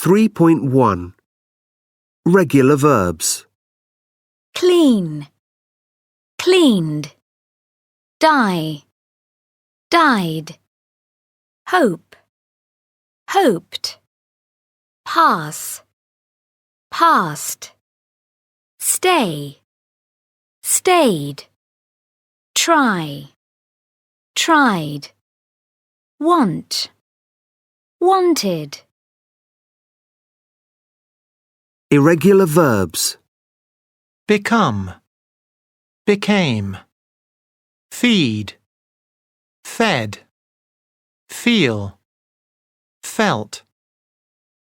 3.1 Regular verbs. Clean, cleaned. Die, died. Hope, hoped. Pass, passed. Stay, stayed. Try, tried. Want, wanted. Irregular verbs. Become, became. Feed, fed. Feel, felt.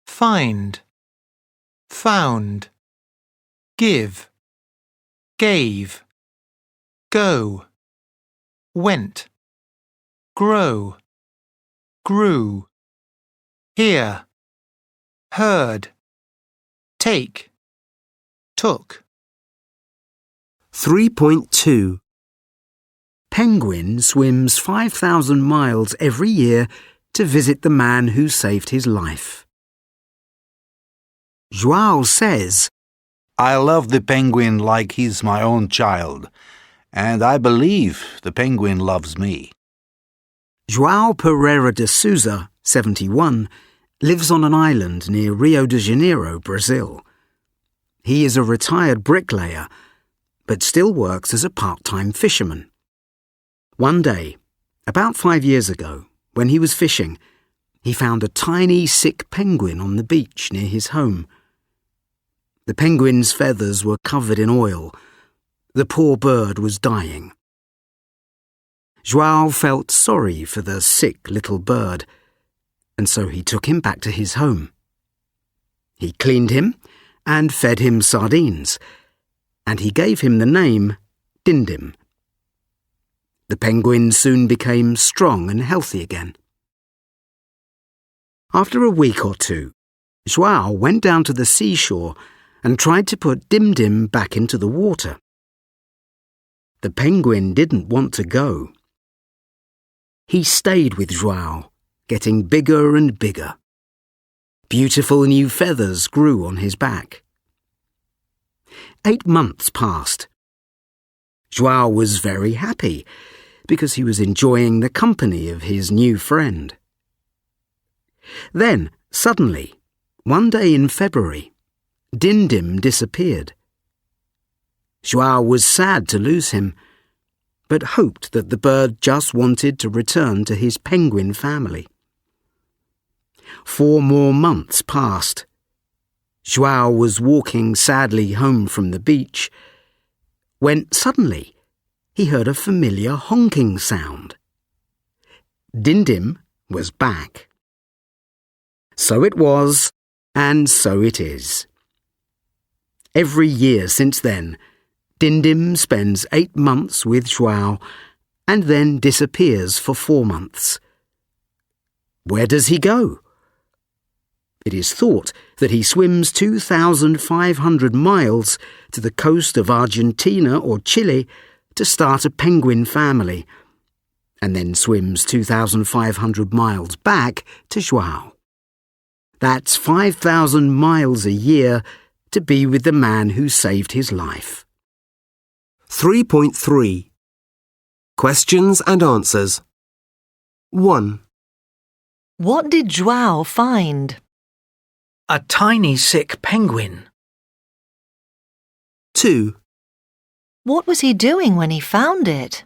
Find, found. Give, gave. Go, went. Grow, grew. Hear, heard. Take, took. 3.2 Penguin swims 5,000 miles every year to visit the man who saved his life. João says, I love the penguin like he's my own child, and I believe the penguin loves me. João Pereira de Souza, 71, lives on an island near Rio de Janeiro, Brazil. He is a retired bricklayer, but still works as a part-time fisherman. One day, about 5 years ago, when he was fishing, he found a tiny sick penguin on the beach near his home. The penguin's feathers were covered in oil. The poor bird was dying. João felt sorry for the sick little bird, and so he took him back to his home. He cleaned him and fed him sardines, and he gave him the name Dindim. The penguin soon became strong and healthy again. After a week or two, João went down to the seashore and tried to put Dindim back into the water. The penguin didn't want to go. He stayed with João, getting bigger and bigger. Beautiful new feathers grew on his back. 8 months passed. João was very happy because he was enjoying the company of his new friend. Then, suddenly, one day in February, Dindim disappeared. João was sad to lose him, but hoped that the bird just wanted to return to his penguin family. 4 more months passed. João was walking sadly home from the beach when suddenly he heard a familiar honking sound. Dindim was back. So it was, and so it is. Every year since then, Dindim spends 8 months with João and then disappears for 4 months. Where does he go? It is thought that he swims 2,500 miles to the coast of Argentina or Chile to start a penguin family, and then swims 2,500 miles back to João. That's 5,000 miles a year to be with the man who saved his life. 3.3 Questions and answers. 1. What did João find? A tiny sick penguin. 2. What was he doing when he found it?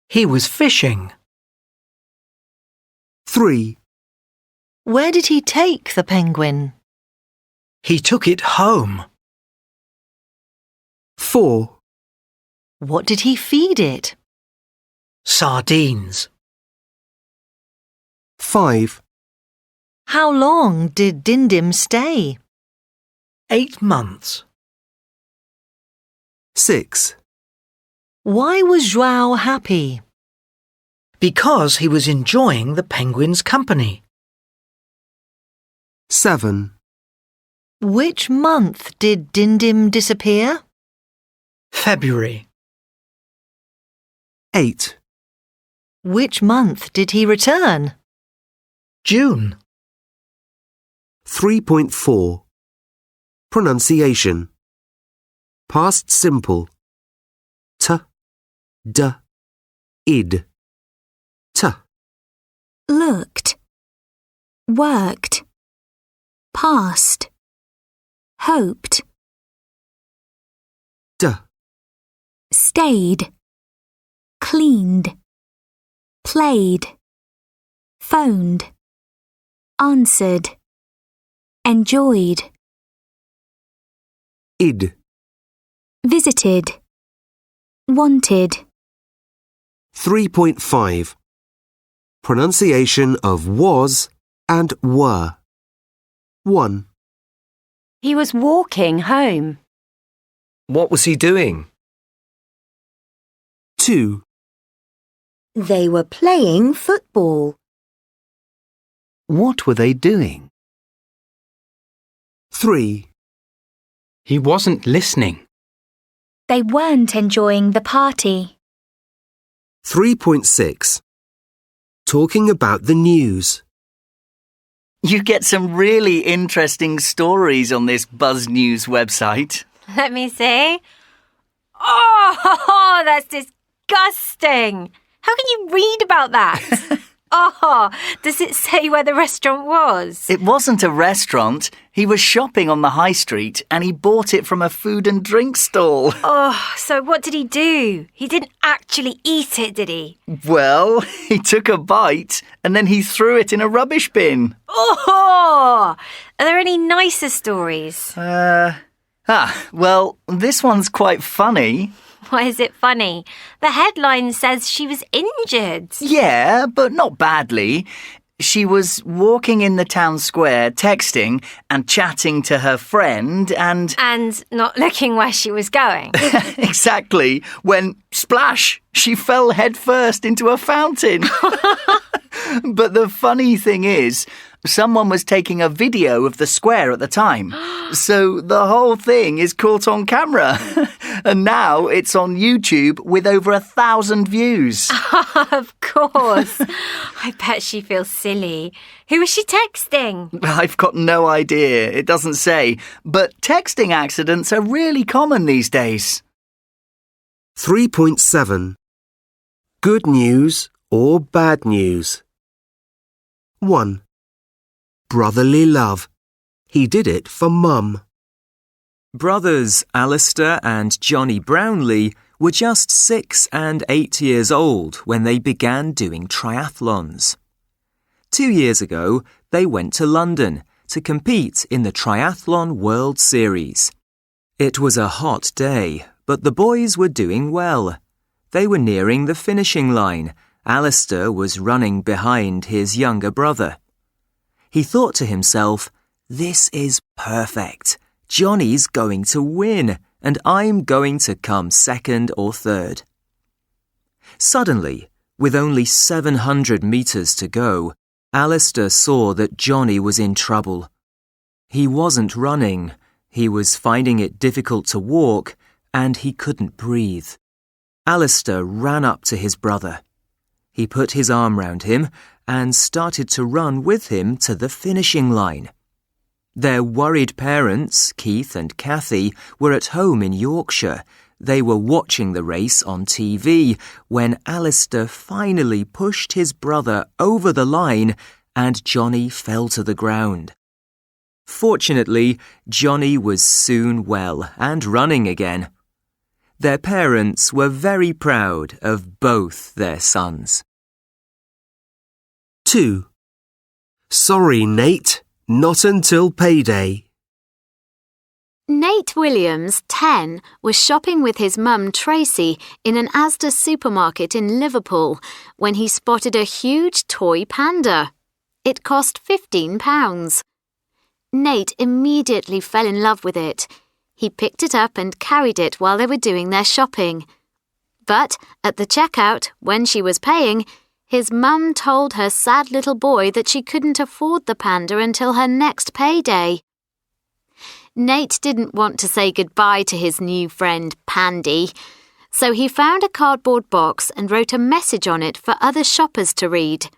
He was fishing. 3. Where did he take the penguin? He took it home. 4. What did he feed it? Sardines. 5. How long did Dindim stay? 8 months. 6. Why was João happy? Because he was enjoying the penguin's company. 7. Which month did Dindim disappear? February. 8. Which month did he return? June. 3.4 Pronunciation. Past simple. T, d, id. T, Looked. Worked. Past. Hoped. d, Stayed. Cleaned. Played. Phoned. Answered. Enjoyed. id. Visited. Wanted. 3.5 Pronunciation of was and were. 1, He was walking home. What was he doing? 2, They were playing football. What were they doing? 3, He wasn't listening. They weren't enjoying the party. 3.6 Talking about the news. You get some really interesting stories on this Buzz News website. Let me see. Oh, that's disgusting. How can you read about that? Oh, does it say where the restaurant was? It wasn't a restaurant. He was shopping on the high street and he bought it from a food and drink stall. Oh, so what did he do? He didn't actually eat it, did he? Well, he took a bite and then he threw it in a rubbish bin. Oh, are there any nicer stories? Well, this one's quite funny. Why is it funny? The headline says she was injured. Yeah, but not badly. She was walking in the town square, texting and chatting to her friend and... And not looking where she was going. Exactly, when, splash, she fell headfirst into a fountain. But the funny thing is, someone was taking a video of the square at the time. So the whole thing is caught on camera. And now it's on YouTube with over 1,000 views. Of course. I bet she feels silly. Who was she texting? I've got no idea. It doesn't say. But texting accidents are really common these days. 3.7 Good news or bad news. 1. Brotherly love. He did it for Mum. Brothers Alistair and Johnny Brownlee were just 6 and 8 years old when they began doing triathlons. 2 years ago, they went to London to compete in the Triathlon World Series. It was a hot day, but the boys were doing well. They were nearing the finishing line. Alistair was running behind his younger brother. He thought to himself, "This is perfect. Johnny's going to win, and I'm going to come second or third." Suddenly, with only 700 meters to go, Alistair saw that Johnny was in trouble. He wasn't running, he was finding it difficult to walk, and he couldn't breathe. Alistair ran up to his brother. He put his arm round him and started to run with him to the finishing line. Their worried parents, Keith and Kathy, were at home in Yorkshire. They were watching the race on TV when Alistair finally pushed his brother over the line and Johnny fell to the ground. Fortunately, Johnny was soon well and running again. Their parents were very proud of both their sons. 2. Sorry, Nate. Not until payday. Nate Williams, 10, was shopping with his mum Tracy in an Asda supermarket in Liverpool when he spotted a huge toy panda. It cost £15. Nate immediately fell in love with it. He picked it up and carried it while they were doing their shopping. But at the checkout, when she was paying, his mum told her sad little boy that she couldn't afford the panda until her next payday. Nate didn't want to say goodbye to his new friend, Pandy, so he found a cardboard box and wrote a message on it for other shoppers to read.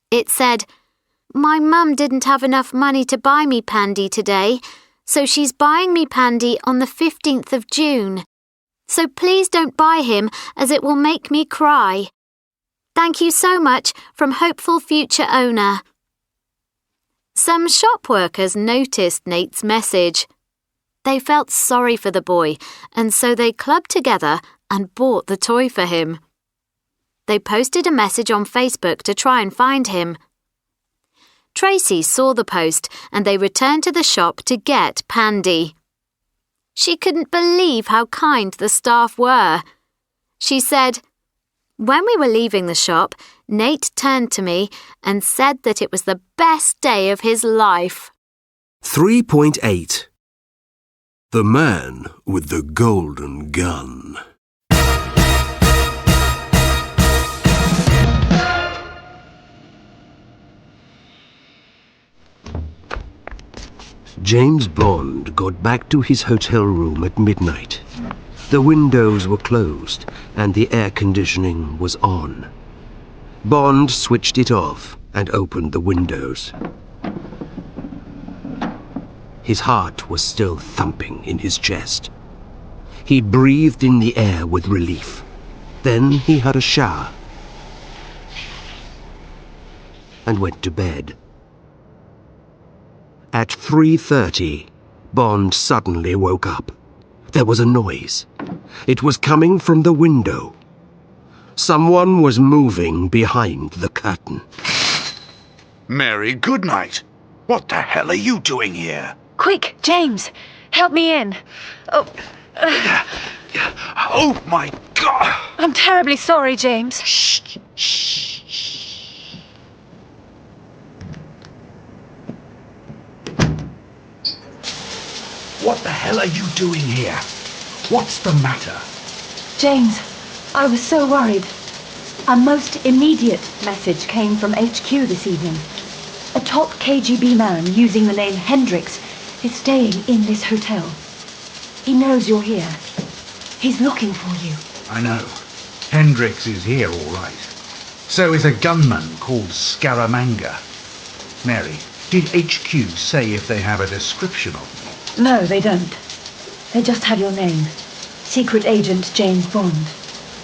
It said, My mum didn't have enough money to buy me Pandy today, so she's buying me Pandy on the 15th of June. So please don't buy him, as it will make me cry. Thank you so much, from Hopeful Future Owner. Some shop workers noticed Nate's message. They felt sorry for the boy, and so they clubbed together and bought the toy for him. They posted a message on Facebook to try and find him. Tracy saw the post and they returned to the shop to get Pandy. She couldn't believe how kind the staff were. She said, "When we were leaving the shop, Nate turned to me and said that it was the best day of his life." 3.8 The Man with the Golden Gun. James Bond got back to his hotel room at midnight. The windows were closed and the air conditioning was on. Bond switched it off and opened the windows. His heart was still thumping in his chest. He breathed in the air with relief. Then he had a shower and went to bed. At 3:30, Bond suddenly woke up. There was a noise. It was coming from the window. Someone was moving behind the curtain. Mary, good night. What the hell are you doing here? Quick, James, help me in. Oh, Oh, my God! I'm terribly sorry, James. Shh, shh. What the hell are you doing here? What's the matter? James, I was so worried. A most immediate message came from HQ this evening. A top KGB man using the name Hendricks is staying in this hotel. He knows you're here. He's looking for you. I know. Hendricks is here, all right. So is a gunman called Scaramanga. Mary, did HQ say if they have a description of me? No, they don't. They just have your name. Secret Agent James Bond.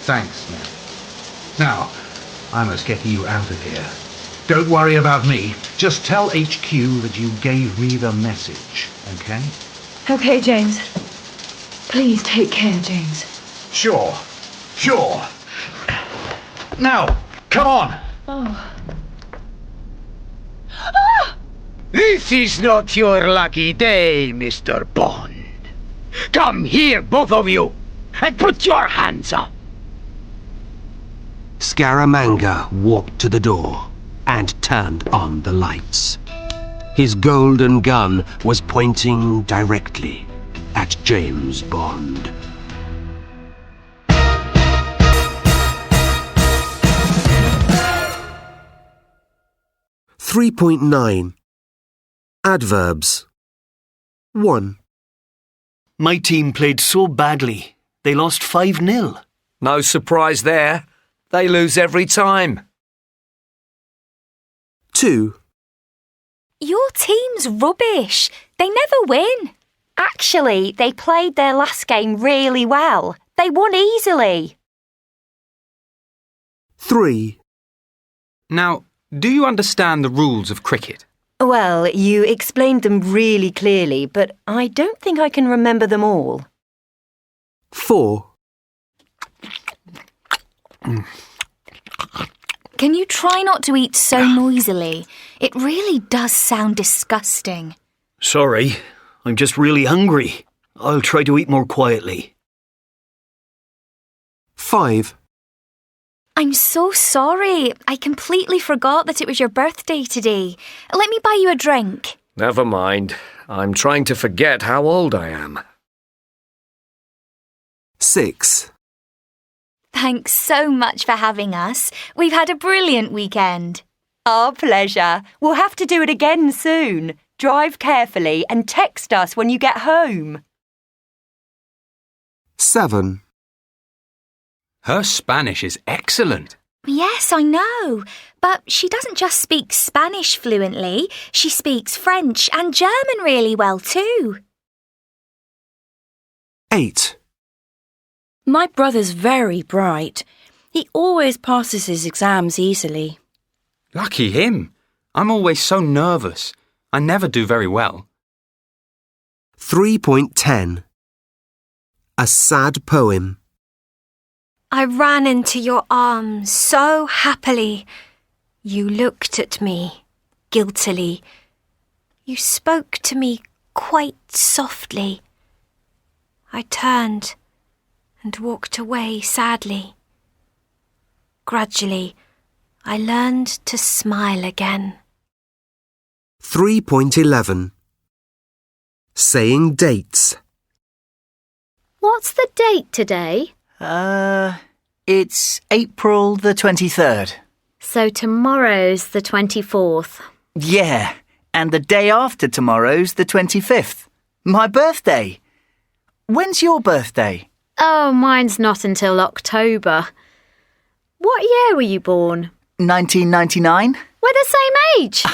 Thanks, Mary. Now, I must get you out of here. Don't worry about me. Just tell HQ that you gave me the message, okay? Okay, James. Please take care, James. Sure. Now, come on. Oh. This is not your lucky day, Mr. Bond. Come here, both of you, and put your hands up. Scaramanga walked to the door and turned on the lights. His golden gun was pointing directly at James Bond. (3.9) Adverbs. 1. My team played so badly, they lost 5-0. No surprise there. They lose every time. 2. Your team's rubbish. They never win. Actually, they played their last game really well. They won easily. 3. Now, do you understand the rules of cricket? Well, you explained them really clearly, but I don't think I can remember them all. 4. Can you try not to eat so noisily? It really does sound disgusting. Sorry, I'm just really hungry. I'll try to eat more quietly. 5. I'm so sorry. I completely forgot that it was your birthday today. Let me buy you a drink. Never mind. I'm trying to forget how old I am. 6. Thanks so much for having us. We've had a brilliant weekend. Our pleasure. We'll have to do it again soon. Drive carefully and text us when you get home. 7. Her Spanish is excellent. Yes, I know. But she doesn't just speak Spanish fluently. She speaks French and German really well too. 8. My brother's very bright. He always passes his exams easily. Lucky him. I'm always so nervous. I never do very well. 3.10. A sad poem. I ran into your arms so happily. You looked at me guiltily. You spoke to me quite softly. I turned and walked away sadly. Gradually, I learned to smile again. 3.11. Saying dates. What's the date today? It's April the 23rd. So tomorrow's the 24th. Yeah, and the day after tomorrow's the 25th. My birthday. When's your birthday? Oh, mine's not until October. What year were you born? 1999. We're the same age.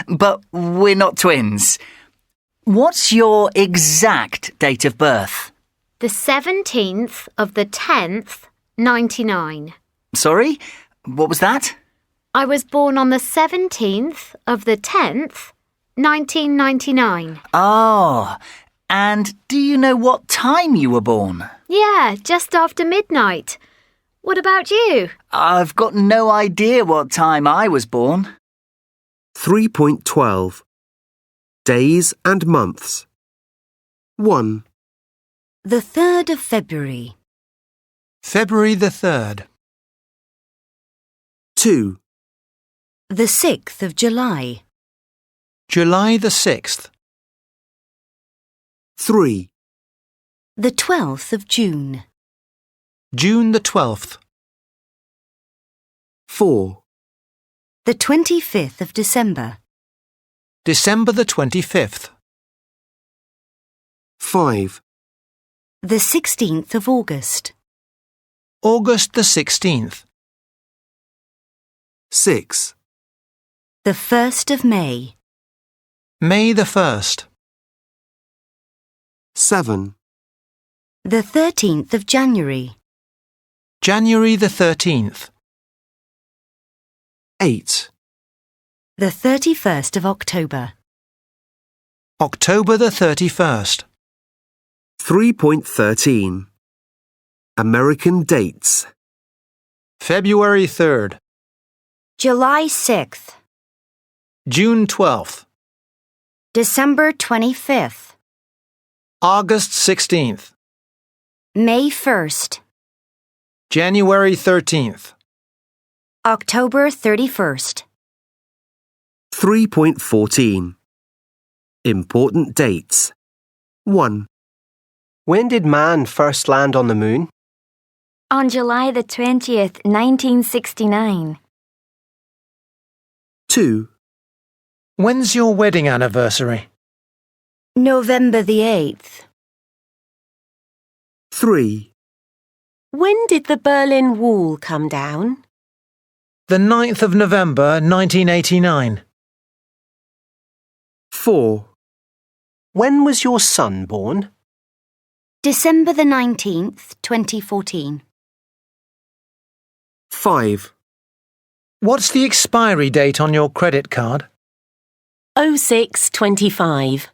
But we're not twins. What's your exact date of birth? The 17th of the 10th, 99. Sorry? What was that? I was born on the 17th of the 10th, 1999. Oh, and do you know what time you were born? Yeah, just after midnight. What about you? I've got no idea what time I was born. 3.12. Days and months. 1. The 3rd of February. February the 3rd. 2. The 6th of July. July the 6th. 3. The 12th of June. June the 12th. 4. The 25th of December. December the 25th. 5. The 16th of August. August the 16th. 6. The 1st of May. May the 1st. 7. The 13th of January. January the 13th. 8. The 31st of October. October the 31st. 3.13. American dates. February 3rd. July 6th. June 12th. December 25th. August 16th. May 1st. January 13th. October 31st. 3.14. Important dates. 1. When did man first land on the moon? On July the 20th, 1969. 2. When's your wedding anniversary? November the 8th. 3. When did the Berlin Wall come down? The 9th of November, 1989. 4. When was your son born? December the 19th, 2014. 5. What's the expiry date on your credit card? 0625.